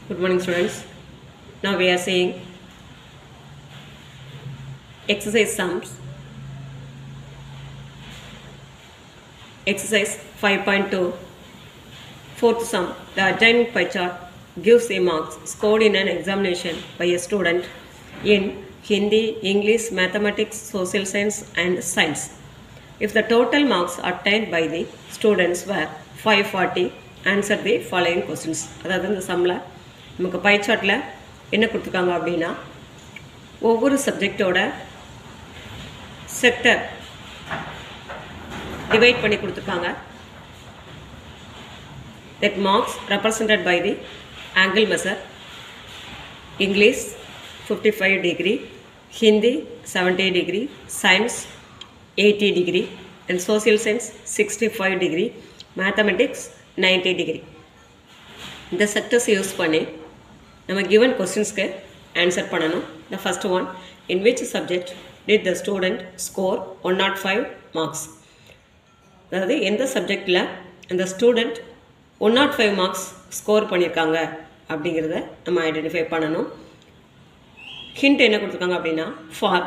Good morning, students. Now we are seeing exercise sums. Exercise 5.2. Fourth sum. The adjoining pie chart gives a marks scored in an examination by a student in Hindi, English, Mathematics, Social Science and Science. If the total marks obtained by the students were 540, answer the following questions. அதாவது இந்த சம்மில் நமக்கு by சார்ட்டில் என்ன கொடுத்துருக்காங்க அப்படின்னா ஒவ்வொரு சப்ஜெக்டோட sector divide பண்ணி கொடுத்துருக்காங்க. That marks represented by the angle measure. English 55 degree, Hindi 70 degree, Science 80 degree and Social Science 65 degree, Mathematics 90 degree. இந்த செக்டர்ஸ் யூஸ் பண்ணி நம்ம given questions-க்கு ஆன்சர் பண்ணணும். The first one, in which subject did the student score 105 marks? அதாவது எந்த சப்ஜெக்டில் அந்த student 105 marks score பண்ணியிருக்காங்க அப்படிங்கிறத நம்ம ஐடென்டிஃபை பண்ணணும். ஹிண்ட் என்ன கொடுத்துருக்காங்க அப்படின்னா for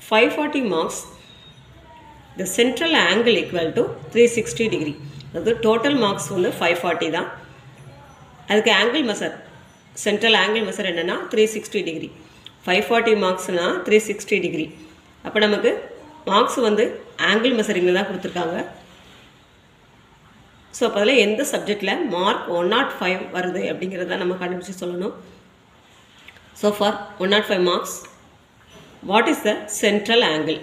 540 marks the central angle equal to 360 degree. அதாவது டோட்டல் மார்க்ஸ் வந்து 540 தான். அதுக்கு angle measure central angle measure என்னென்னா 360 டிகிரி. 540 மார்க்ஸ்னால் 360 டிகிரி. அப்போ நமக்கு மார்க்ஸ் வந்து ஆங்கிள் மெசரிங்கில் தான் கொடுத்துருக்காங்க. ஸோ அப்போ அதில் எந்த சப்ஜெக்டில் மார்க் 105 வருது அப்படிங்கிறத நம்ம கண்டுபிடிச்சி சொல்லணும். So for 105 marks what is the central angle?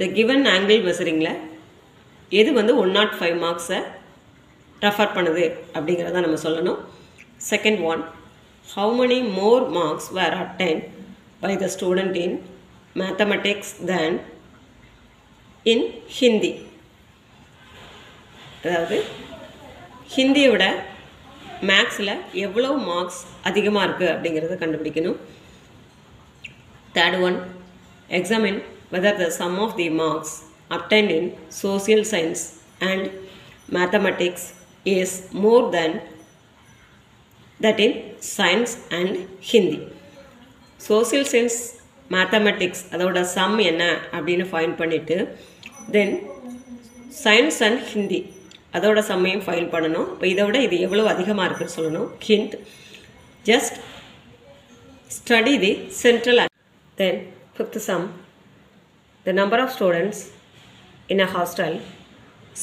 The given angle மெசரிங்கில் எது வந்து 105 மார்க்ஸை ரெஃபர் பண்ணுது அப்படிங்கிறத நம்ம சொல்லணும். Second one, how many more marks were obtained by the student in mathematics than in Hindi? அதாவது ஹிந்தியை விட மேக்ஸில் எவ்வளோ மார்க்ஸ் அதிகமாக இருக்குது அப்படிங்கிறத கண்டுபிடிக்கணும். Third one, examine whether the sum of the marks obtained in social science and mathematics is more than that in science and Hindi. Social science mathematics அதோட சம் என்ன அப்படின்னு ஃபைண்ட் பண்ணிவிட்டு தென் சயின்ஸ் அண்ட் ஹிந்தி அதோட சம்மையும் ஃபைல் பண்ணணும். இப்போ இதை விட இது எவ்வளோ அதிகமாக இருக்குன்னு சொல்லணும். Hint, just study the central. Then fifth sum, the number of students in a hostel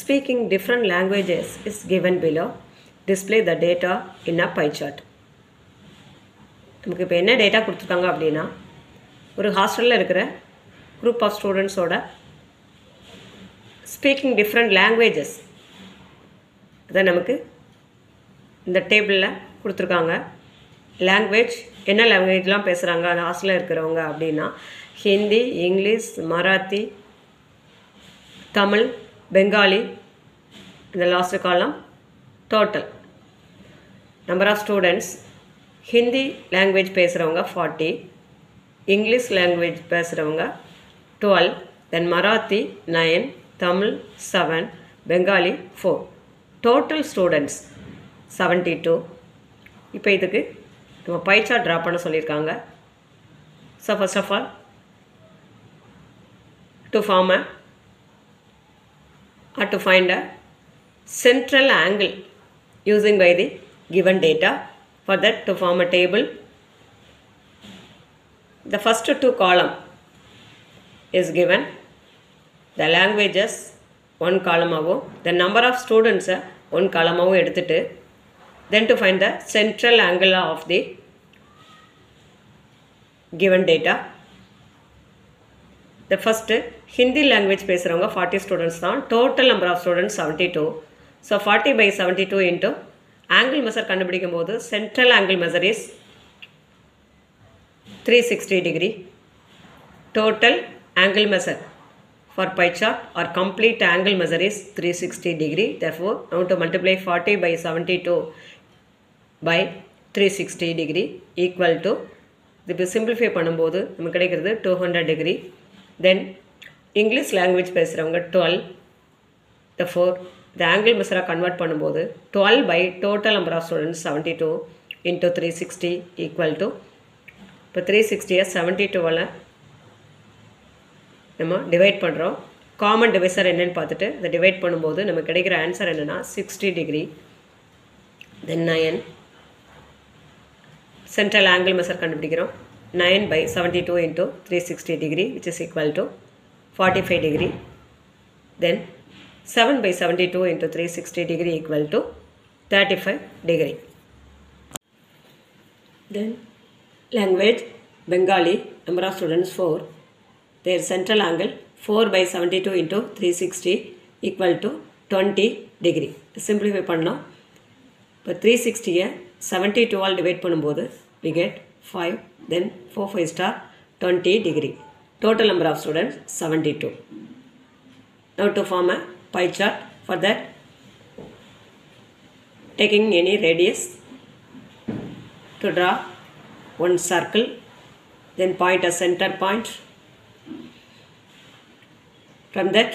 speaking different languages is given below. Display the data in a pie chart. நமக்கு இப்போ என்ன டேட்டா கொடுத்துருக்காங்க அப்படின்னா ஒரு ஹாஸ்டலில் இருக்கிற குரூப் ஆஃப் ஸ்டூடெண்ட்ஸோட speaking different languages அதை நமக்கு இந்த டேபிளில் கொடுத்துருக்காங்க. லாங்குவேஜ் என்ன லாங்குவேஜ்லாம் பேசுகிறாங்க அந்த ஹாஸ்டலில் இருக்கிறவங்க அப்படின்னா ஹிந்தி, இங்கிலீஷ், மராத்தி, தமிழ், பெங்காலி. இந்த last column total number of students. Hindi language பேசுகிறவங்க 40, இங்கிலீஷ் லாங்குவேஜ் பேசுகிறவங்க 12, then Marathi 9, Tamil 7, Bengali 4. Total students 72. இப்போ இதுக்கு நம்ம பை சார்ட் ட்ரா பண்ண சொல்லியிருக்காங்க. So first of all to form to find a central angle using by the given data. For that, to form a table, the first two column is given, the languages one column ஆகும், the number of students one column ஆகும் எடுத்துட்டு then to find the central angle of the given data. The first Hindi language பேசுகிறவங்க 40 students தான். total number of students 72. So 40 by 72 into angle measure கண்டுபிடிக்கும் போது central angle measure is 360 degree. Total angle measure for pie chart or complete angle measure is 360 degree. Therefore, now to multiply 40 by 72 by 360 degree equal to, இது simplify பண்ணும்போது நமக்கு கிடைக்கிறது 200 degree. Then English language பேசுகிறவங்க 12. Therefore, the angle measure convert பண்ணும்போது 12 by total number of students 72 into 360 equal to இப்போ 360 72 நம்ம divide பண்ணுறோம். Common divisor என்னன்னு பார்த்துட்டு அதை டிவைட் பண்ணும்போது நமக்கு கிடைக்கிற ஆன்சர் என்னென்னா 60 டிகிரி. தென் 9 சென்ட்ரல் ஆங்கிள் மெஷர் கண்டுபிடிக்கிறோம். 9/72 into 360 degree which is equal to 45 degree. Then 7/72 into 360 degree equal to 35 degree. Then language Bengali, number of students 4. Their central angle 4/72 into 360 equal to 20 degree. Simplify பண்ணலாம். இப்போ 360 72 all divide பண்ணும்போது we get 5. Then 4 5 star 20 degree. Total number of students 72. Now to form a pie chart, for that taking any radius to draw one circle, then point a center point. From that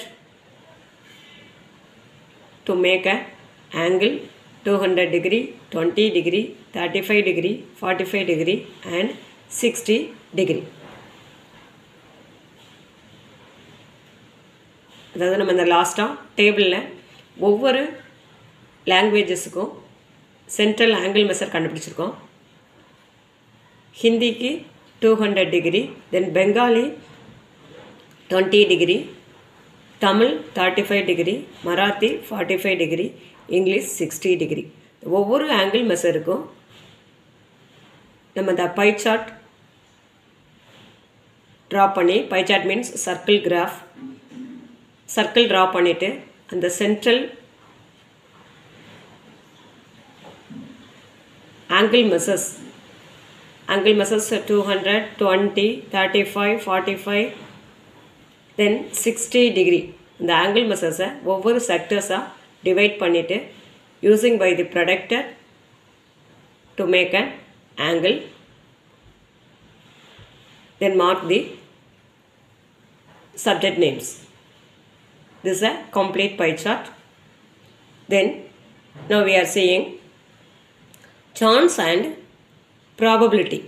to make a angle 200 degree, 20 degree, 35 degree, 45 degree and 60 degree. அதாவது நம்ம இந்த லாஸ்ட்டாக டேபிளில் ஒவ்வொரு லாங்குவேஜஸுக்கும் central angle measure கண்டுபிடிச்சிருக்கோம். ஹிந்திக்கு 200 degree, then Bengali 20 degree, Tamil 35 degree, Marathi 45 degree, English 60 degree. ஒவ்வொரு angle மெஷருக்கும் நம்ம இந்த பை சார்ட் ட்ரா பண்ணி, pie chart means circle graph, circle draw பண்ணிவிட்டு அந்த central angle measures 200, 20, 35, 45 then 60 degree இந்த ஆங்கிள் மெஷர்ஸை ஒவ்வொரு செக்டர்ஸாக டிவைட் பண்ணிவிட்டு using by the protractor to make an angle, then mark the subject names. This is a complete pie chart. Then now we are seeing chance and probability.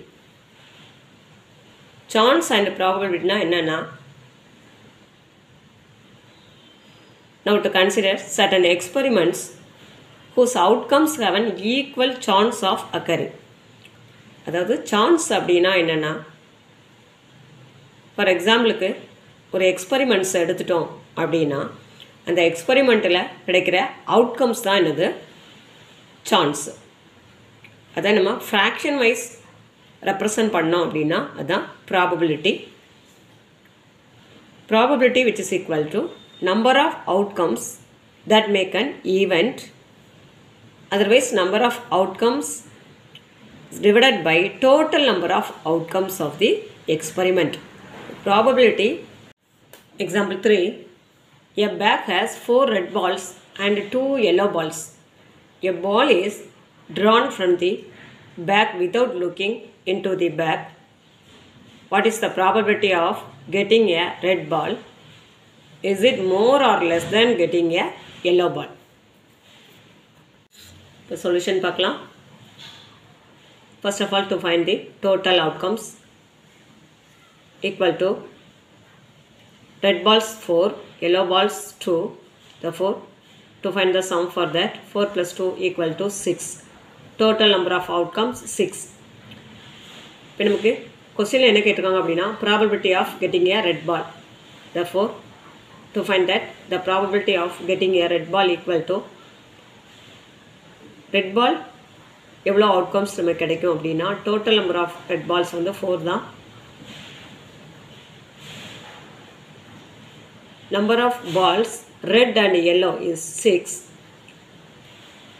Chance and probability na enna? Now to consider certain experiments whose outcomes have an equal chance of occurring. அதாவது chance அப்படின்னா என்னென்னா, for எக்ஸாம்பிளுக்கு ஒரு experiments எடுத்துட்டோம் அப்படின்னா அந்த எக்ஸ்பெரிமெண்ட்டில் கிடைக்கிற outcomes தான் என்னது சான்ஸ். அதை நம்ம ஃப்ராக்ஷன் வைஸ் ரெப்ரசன்ட் பண்ணோம் அப்படின்னா அதுதான் probability. Probability which is equal to number of outcomes that make an event, otherwise number of outcomes divided by total number of outcomes of the experiment. Probability, example 3, a bag has 4 red balls and 2 yellow balls. A ball is drawn from the bag without looking into the bag. What is the probability of getting a red ball? Is it more or less than getting a yellow ball? The solution பார்க்கலாம். First of all, to find the total outcomes, equal to red balls 4, yellow balls 2. Therefore, to find the sum for that, 4 plus 2 equal to 6. Total number of outcomes 6. இப்போ நமக்கு கொஸ்டினில் என்ன கேட்டிருக்காங்க அப்படின்னா probability of getting a red ball. Therefore, to find that, the probability of getting a red ball equal to red ball எவ்வளோ outcomes நமக்கு கிடைக்கும் அப்படின்னா total number of red balls வந்து 4 தான். Number of balls red and yellow is 6.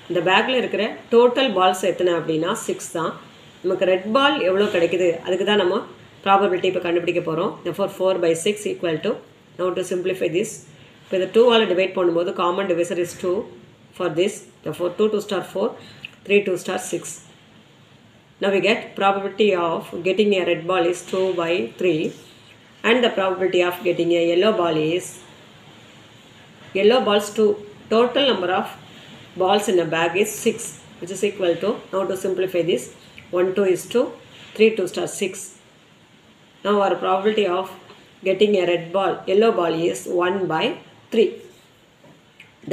இந்த பேக்கில் இருக்கிற total balls எத்தனை அப்படின்னா 6 தான். நமக்கு ரெட் பால் எவ்வளோ கிடைக்குது அதுக்கு தான் நம்ம ப்ராபபிலிட்டி இப்போ கண்டுபிடிக்க போகிறோம். therefore 4/6 equal to, now to simplify this, இப்போ இந்த 2 ஆல் டிவைட் பண்ணும்போது common divisor is 2 for this. therefore 2 2 star 4, 3 2 star 6. Now we get probability of getting a red ball is 2/3 and the probability of getting a yellow ball is, yellow balls 2, total number of balls in a bag is 6. which is equal to, now to simplify this, 1 2 is 2, 3 2 star 6. Now our probability of getting a yellow ball is 1 by 3.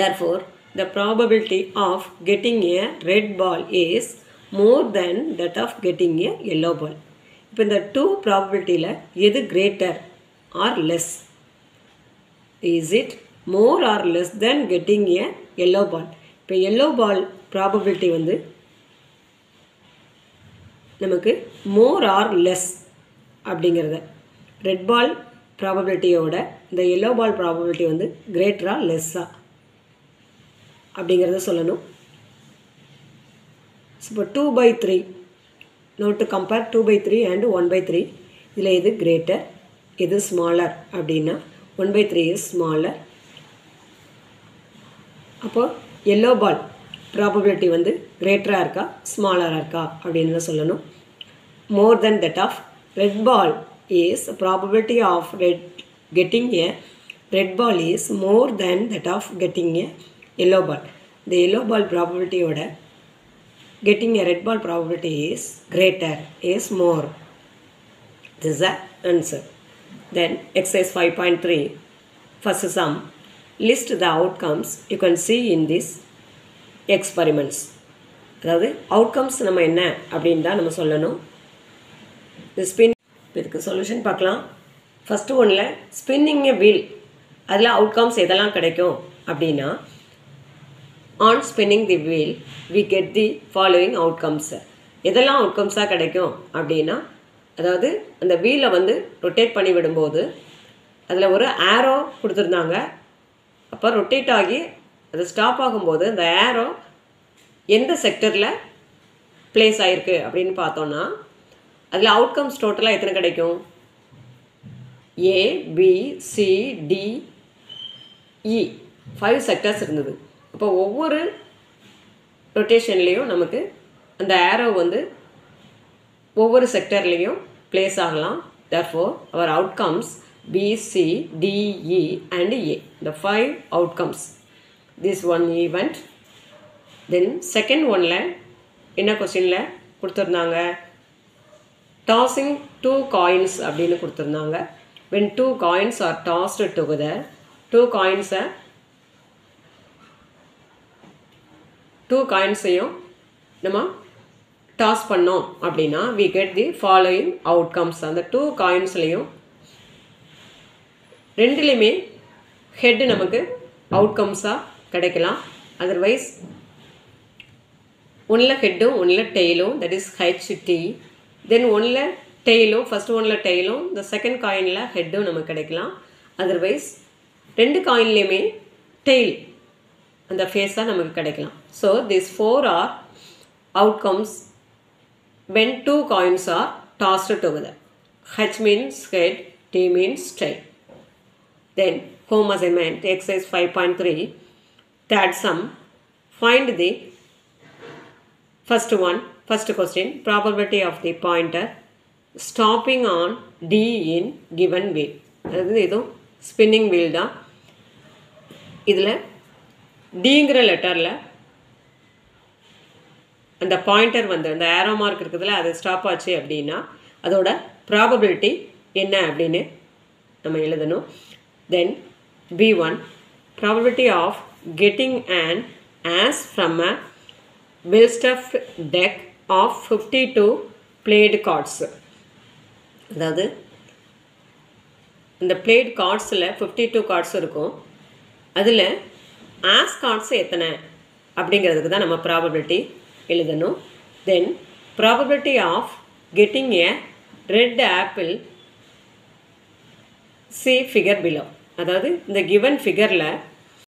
Therefore, the probability of getting a red ball is more than that of getting a yellow ball. இப்போ இந்த 2 probabilityல எது greater or less? Is it more or less than getting a yellow ball? இப்போ yellow ball probability வந்து நமக்கு more or less அப்படிங்கிறத, red ball probabilityயோட இந்த yellow ball probability வந்து greater or less அப்படிங்கிறத சொல்லணும். இப்போ 2 by 3, now to compare 2 by 3 and 1 by 3, இதில் எது greater, எது smaller அப்படின்னா 1 by 3 is smaller. அப்போ yellow ball probability வந்து greater இருக்கா smaller இருக்கா அப்படின்னு சொல்லணும். More than that of red ball is probability of getting a red ball is more than that of getting a yellow ball. The yellow ball probability ஓட getting a red ball probability is greater, is more. This is the answer. Then exercise 5.3, first sum, list the outcomes you can see in this experiments. அதாவது outcomes நம்ம என்ன அப்படின்னு தான் நம்ம சொல்லணும். இதுக்கு solution பார்க்கலாம். ஃபஸ்ட்டு ஒன்றில் ஸ்பின்னிங் எ வீல், அதில் அவுட்கம்ஸ் எதெல்லாம் கிடைக்கும் அப்படின்னா, on spinning the wheel we get the following outcomes. எதெல்லாம் அவுட்கம்ஸாக கிடைக்கும் அப்படின்னா, அதாவது அந்த வீலை வந்து ரொட்டேட் பண்ணி விடும்போது அதில் ஒரு ஆரோ கொடுத்துருந்தாங்க. அப்போ ரொட்டேட் ஆகி அது ஸ்டாப் ஆகும்போது அந்த ஆரோ எந்த செக்டரில் பிளேஸ் ஆகிருக்கு அப்படின்னு பார்த்தோன்னா, அதில் அவுட்கம்ஸ் டோட்டலாக எத்தனை கிடைக்கும்? A, B, C, D, E 5 sectors இருந்தது. அப்போ ஒவ்வொரு ரொட்டேஷன்லேயும் நமக்கு அந்த ஆரோ வந்து ஒவ்வொரு செக்டர்லேயும் பிளேஸ் ஆகலாம். Therefore, our outcomes B, C, D, E and A, the 5 outcomes. This one event. Then second oneல என்ன கொஸ்டினில் கொடுத்துருந்தாங்க? Tossing 2 coins அப்படின்னு கொடுத்துருந்தாங்க. When 2 coins are tossed together, 2 coinsையும் நம்ம டாஸ் பண்ணோம் அப்படின்னா we get the following outcomes. அந்த 2 coinsலையும் ரெண்டுலேயுமே ஹெட் நமக்கு அவுட்கம்ஸாக கிடைக்கலாம். அதர்வைஸ் ஒன்றில் ஹெட்டும் ஒன்றில் டெய்லும், தட் இஸ் HT. தென் ஒன்றில் டெய்லும், ஃபஸ்ட் ஒன்றில் டெய்லும், இந்த செகண்ட் காயினில் ஹெட்டும் நமக்கு கிடைக்கலாம். அதர்வைஸ் 2 காயின்லேயுமே டெய்ல் அந்த ஃபேஸாக நமக்கு கிடைக்கலாம். So this 4 are outcomes when 2 coins are tossed together. H means head, T means tail. Then home assignment exercise 5.3, third sum, find the first question, probability of the pointer stopping on D in given wheel. அதாவது இதுவும் spinning wheel தான். இதில் டிங்கிற லெட்டரில் அந்த pointer வந்து அந்த arrow mark இருக்குதுல அது ஸ்டாப் ஆச்சு அப்படின்னா அதோட ப்ராபபிலிட்டி என்ன அப்படின்னு நம்ம எழுதணும். தென் B1, probability of getting an ass from a well-stuffed deck of 52 played cards. அதாவது இந்த played cardsல 52 cards இருக்கும். அதில் ஆஸ் கார்ட்ஸ் எத்தனை அப்படிங்கிறதுக்கு தான் நம்ம ப்ராபபிலிட்டி எழுதணும். Then probability of getting a red apple see figure below. அதாவது இந்த கிவன் ஃபிகரில்